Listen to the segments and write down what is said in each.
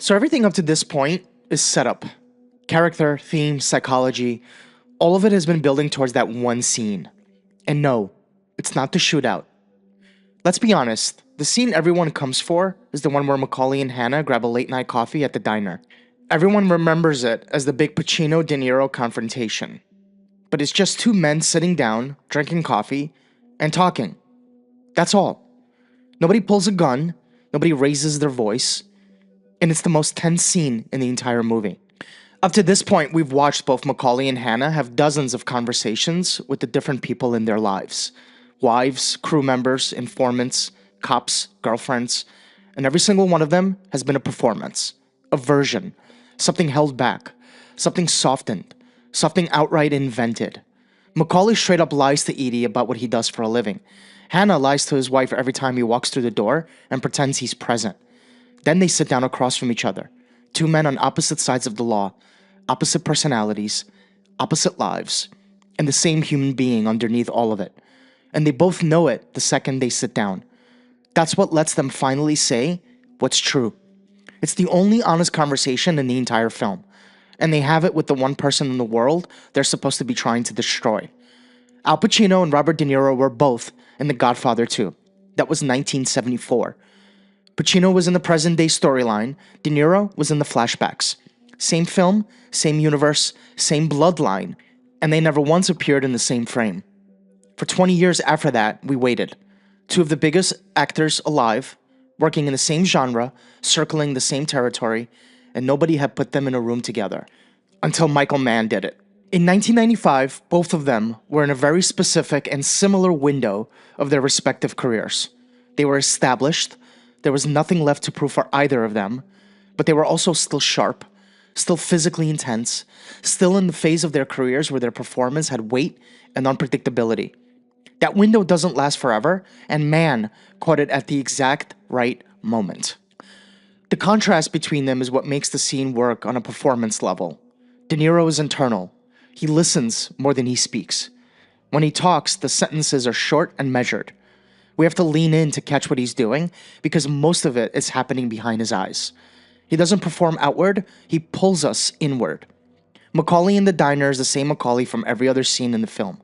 So everything up to this point is setup. Character, theme, psychology, all of it has been building towards that one scene. And no, it's not the shootout. Let's be honest, the scene everyone comes for is the one where McCauley and Hanna grab a late night coffee at the diner. Everyone remembers it as the big Pacino-De Niro confrontation. But it's just two men sitting down, drinking coffee, and talking. That's all. Nobody pulls a gun, nobody raises their voice, and it's the most tense scene in the entire movie. Up to this point, we've watched both McCauley and Hanna have dozens of conversations with the different people in their lives. Wives, crew members, informants, cops, girlfriends, and every single one of them has been a performance, a version, something held back, something softened, something outright invented. McCauley straight up lies to Edie about what he does for a living. Hanna lies to his wife every time he walks through the door and pretends he's present. Then they sit down across from each other, two men on opposite sides of the law, opposite personalities, opposite lives, and the same human being underneath all of it. And they both know it the second they sit down. That's what lets them finally say what's true. It's the only honest conversation in the entire film. And they have it with the one person in the world they're supposed to be trying to destroy. Al Pacino and Robert De Niro were both in The Godfather 2. That was 1974. Pacino was in the present-day storyline. De Niro was in the flashbacks. Same film, same universe, same bloodline, and they never once appeared in the same frame. For 20 years after that, we waited. Two of the biggest actors alive, working in the same genre, circling the same territory, and nobody had put them in a room together. Until Michael Mann did it. In 1995, both of them were in a very specific and similar window of their respective careers. They were established, there was nothing left to prove for either of them, but they were also still sharp, still physically intense, still in the phase of their careers where their performance had weight and unpredictability. That window doesn't last forever, and Mann caught it at the exact right moment. The contrast between them is what makes the scene work on a performance level. De Niro is internal. He listens more than he speaks. When he talks, the sentences are short and measured. We have to lean in to catch what he's doing because most of it is happening behind his eyes. He doesn't perform outward, he pulls us inward. McCauley in the diner is the same McCauley from every other scene in the film.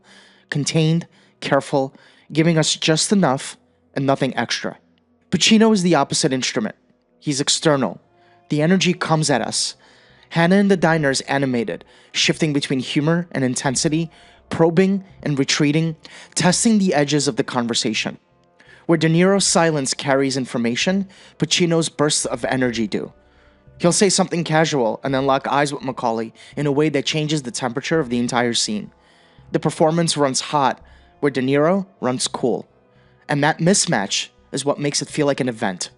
Contained, careful, giving us just enough and nothing extra. Pacino is the opposite instrument. He's external. The energy comes at us. Hanna in the diner is animated, shifting between humor and intensity, probing and retreating, testing the edges of the conversation. Where De Niro's silence carries information, Pacino's bursts of energy do. He'll say something casual and then lock eyes with McCauley in a way that changes the temperature of the entire scene. The performance runs hot, where De Niro runs cool. And that mismatch is what makes it feel like an event.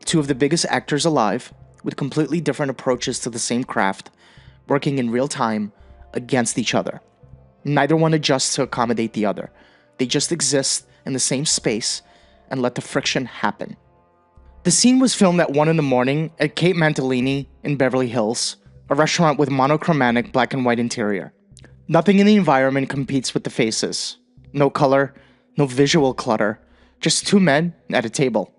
Two of the biggest actors alive, with completely different approaches to the same craft, working in real time against each other. Neither one adjusts to accommodate the other. They just exist in the same space and let the friction happen. The scene was filmed at 1 in the morning at Cape Mantilini in Beverly Hills, a restaurant with monochromatic black and white interior. Nothing in the environment competes with the faces. No color, no visual clutter, just two men at a table.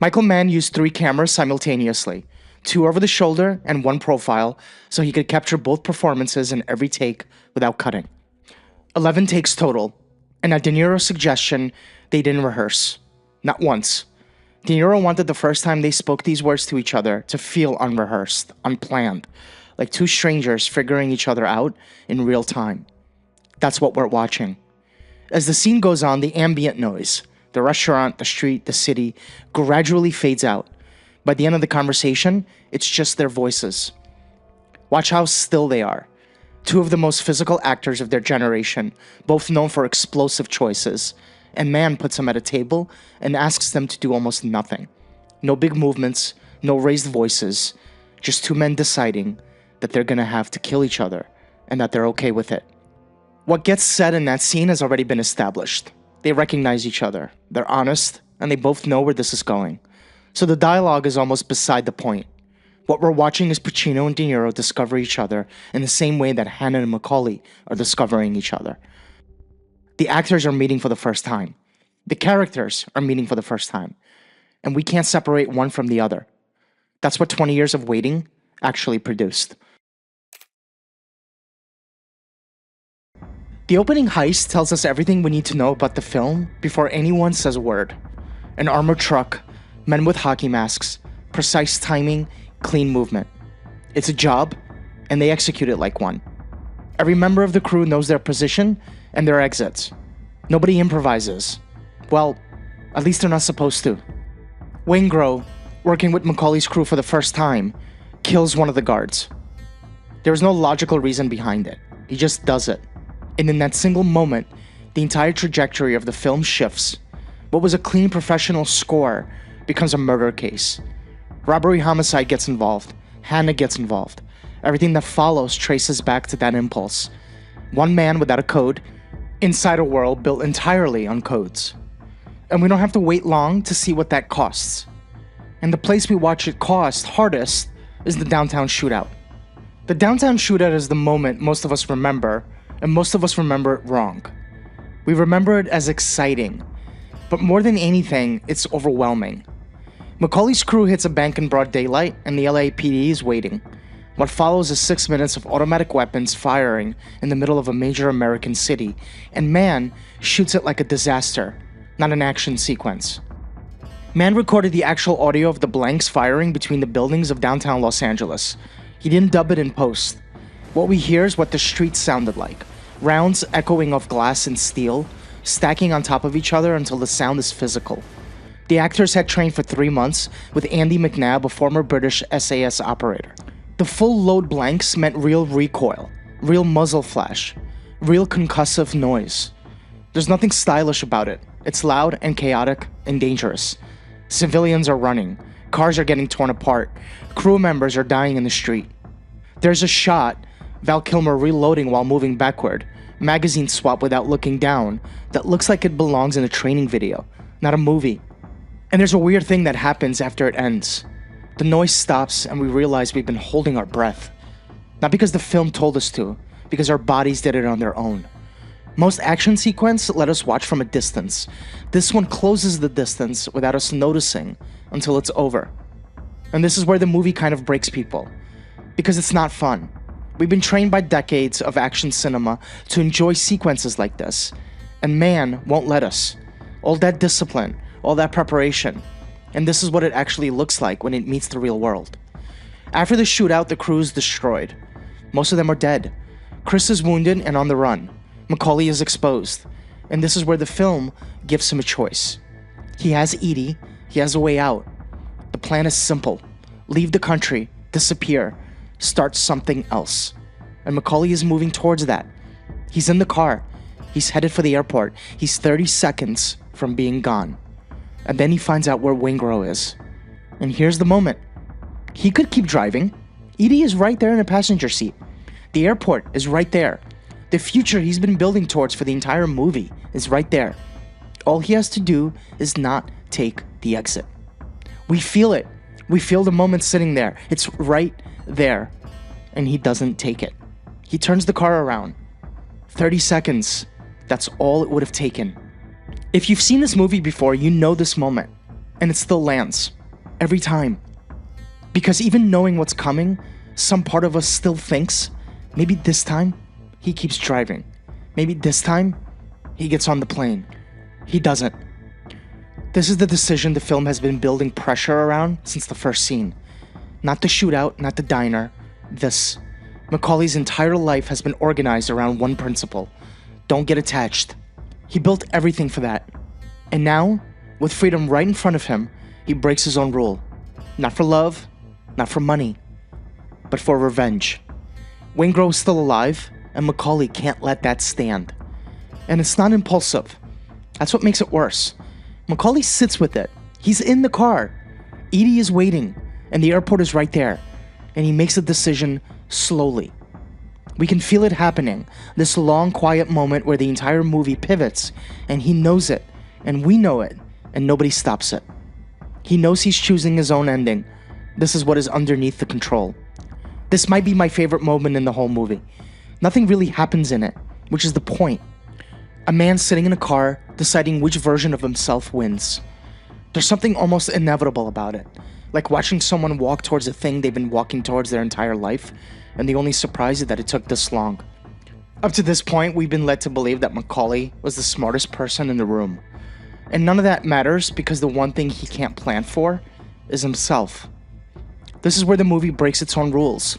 Michael Mann used 3 cameras simultaneously, 2 over the shoulder and 1 profile, so he could capture both performances in every take without cutting. 11 takes total, and at De Niro's suggestion, they didn't rehearse. Not once. De Niro wanted the first time they spoke these words to each other to feel unrehearsed, unplanned, like two strangers figuring each other out in real time. That's what we're watching. As the scene goes on, the ambient noise, the restaurant, the street, the city, gradually fades out. By the end of the conversation, it's just their voices. Watch how still they are. Two of the most physical actors of their generation, both known for explosive choices, and Mann puts them at a table and asks them to do almost nothing. No big movements, no raised voices, just two men deciding that they're gonna have to kill each other and that they're okay with it. What gets said in that scene has already been established. They recognize each other, they're honest, and they both know where this is going. So the dialogue is almost beside the point. What we're watching is Pacino and De Niro discover each other in the same way that Hanna and McCauley are discovering each other. The actors are meeting for the first time. The characters are meeting for the first time. And we can't separate one from the other. That's what 20 years of waiting actually produced. The opening heist tells us everything we need to know about the film before anyone says a word. An armored truck, men with hockey masks, precise timing, clean movement. It's a job, and they execute it like one. Every member of the crew knows their position and their exits. Nobody improvises. Well, at least they're not supposed to. Waingro, working with McCauley's crew for the first time, kills one of the guards. There is no logical reason behind it. He just does it. And in that single moment, the entire trajectory of the film shifts. What was a clean professional score becomes a murder case. Robbery homicide gets involved. Hanna gets involved. Everything that follows traces back to that impulse. One man without a code, inside a world built entirely on codes. And we don't have to wait long to see what that costs. And the place we watch it cost hardest is the downtown shootout. The downtown shootout is the moment most of us remember, and most of us remember it wrong. We remember it as exciting, but more than anything, it's overwhelming. McCauley's crew hits a bank in broad daylight, and the LAPD is waiting. What follows is 6 minutes of automatic weapons firing in the middle of a major American city, and Mann shoots it like a disaster, not an action sequence. Mann recorded the actual audio of the blanks firing between the buildings of downtown Los Angeles. He didn't dub it in post. What we hear is what the streets sounded like. Rounds echoing off glass and steel, stacking on top of each other until the sound is physical. The actors had trained for 3 months with Andy McNabb, a former British SAS operator. The full load blanks meant real recoil, real muzzle flash, real concussive noise. There's nothing stylish about it. It's loud and chaotic and dangerous. Civilians are running. Cars are getting torn apart. Crew members are dying in the street. There's a shot, Val Kilmer reloading while moving backward, magazine swap without looking down, that looks like it belongs in a training video, not a movie. And there's a weird thing that happens after it ends. The noise stops and we realize we've been holding our breath. Not because the film told us to, because our bodies did it on their own. Most action sequences let us watch from a distance. This one closes the distance without us noticing until it's over. And this is where the movie kind of breaks people. Because it's not fun. We've been trained by decades of action cinema to enjoy sequences like this. And Mann won't let us. All that discipline, all that preparation. And this is what it actually looks like when it meets the real world. After the shootout, the crew is destroyed. Most of them are dead. Chris is wounded and on the run. McCauley is exposed. And this is where the film gives him a choice. He has Edie. He has a way out. The plan is simple. Leave the country. Disappear. Start something else. And McCauley is moving towards that. He's in the car. He's headed for the airport. He's 30 seconds from being gone. And then he finds out where Waingro is. And here's the moment. He could keep driving. Edie is right there in a passenger seat. The airport is right there. The future he's been building towards for the entire movie is right there. All he has to do is not take the exit. We feel it. We feel the moment sitting there. It's right there. And he doesn't take it. He turns the car around. 30 seconds. That's all it would have taken. If you've seen this movie before, you know this moment. And it still lands. Every time. Because even knowing what's coming, some part of us still thinks, maybe this time, he keeps driving. Maybe this time, he gets on the plane. He doesn't. This is the decision the film has been building pressure around since the first scene. Not the shootout, not the diner. This. McCauley's entire life has been organized around one principle. Don't get attached. He built everything for that. And now, with freedom right in front of him, he breaks his own rule. Not for love, not for money, but for revenge. Waingro is still alive, and McCauley can't let that stand. And it's not impulsive. That's what makes it worse. McCauley sits with it. He's in the car. Edie is waiting, and the airport is right there. And he makes a decision slowly. We can feel it happening, this long, quiet moment where the entire movie pivots, and he knows it, and we know it, and nobody stops it. He knows he's choosing his own ending. This is what is underneath the control. This might be my favorite moment in the whole movie. Nothing really happens in it, which is the point. A man sitting in a car, deciding which version of himself wins. There's something almost inevitable about it. Like watching someone walk towards a thing they've been walking towards their entire life, and the only surprise is that it took this long. Up to this point, we've been led to believe that McCauley was the smartest person in the room. And none of that matters because the one thing he can't plan for is himself. This is where the movie breaks its own rules.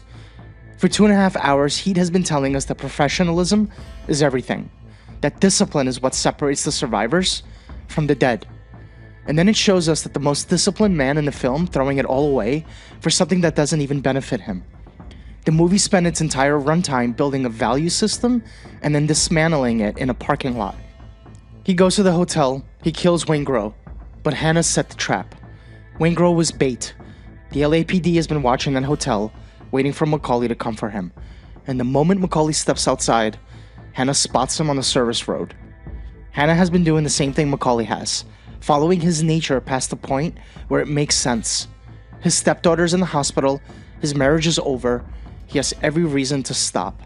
For 2.5 hours, Heat has been telling us that professionalism is everything. That discipline is what separates the survivors from the dead. And then it shows us that the most disciplined man in the film throwing it all away for something that doesn't even benefit him. The movie spent its entire runtime building a value system and then dismantling it in a parking lot. He goes to the hotel, he kills Waingro, but Hanna set the trap. Waingro was bait. The LAPD has been watching that hotel, waiting for McCauley to come for him. And the moment McCauley steps outside, Hanna spots him on the service road. Hanna has been doing the same thing McCauley has, following his nature past the point where it makes sense. His stepdaughter's in the hospital, his marriage is over, he has every reason to stop.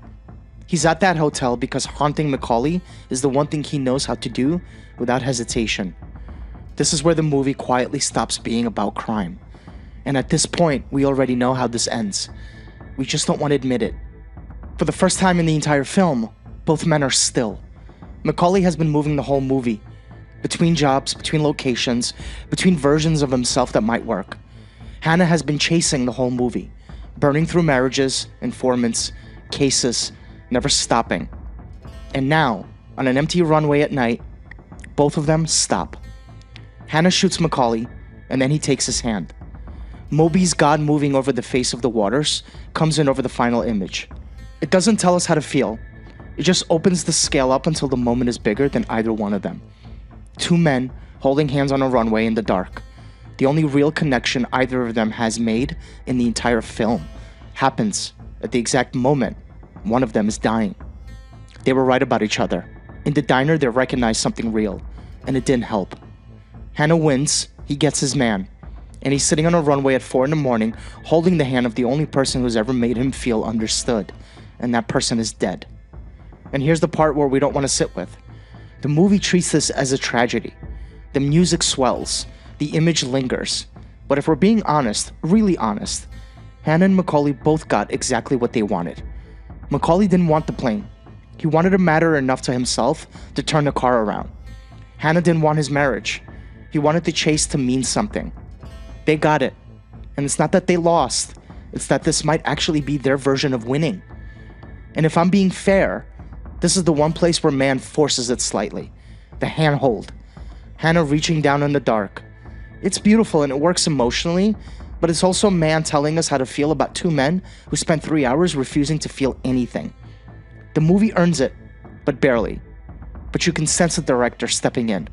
He's at that hotel because haunting McCauley is the one thing he knows how to do without hesitation. This is where the movie quietly stops being about crime. And at this point, we already know how this ends. We just don't want to admit it. For the first time in the entire film, both men are still. McCauley has been moving the whole movie. Between jobs, between locations, between versions of himself that might work. Hanna has been chasing the whole movie, burning through marriages, informants, cases, never stopping. And now, on an empty runway at night, both of them stop. Hanna shoots McCauley, and then he takes his hand. Moby's God moving over the face of the waters comes in over the final image. It doesn't tell us how to feel. It just opens the scale up until the moment is bigger than either one of them. Two men holding hands on a runway in the dark. The only real connection either of them has made in the entire film happens at the exact moment one of them is dying. They were right about each other. In the diner, they recognized something real, and it didn't help. Hanna wins, he gets his man, and he's sitting on a runway at 4 a.m, holding the hand of the only person who's ever made him feel understood, and that person is dead. And here's the part where we don't want to sit with. The movie treats this as a tragedy. The music swells, the image lingers, but if we're being honest, really honest, Hanna and McCauley both got exactly what they wanted. McCauley didn't want the plane. He wanted to matter enough to himself to turn the car around. Hanna didn't want his marriage. He wanted the chase to mean something. They got it. And it's not that they lost. It's that this might actually be their version of winning. And if I'm being fair, this is the one place where man forces it slightly. The handhold. Hanna reaching down in the dark. It's beautiful and it works emotionally, but it's also man telling us how to feel about two men who spent 3 hours refusing to feel anything. The movie earns it, but barely. But you can sense the director stepping in.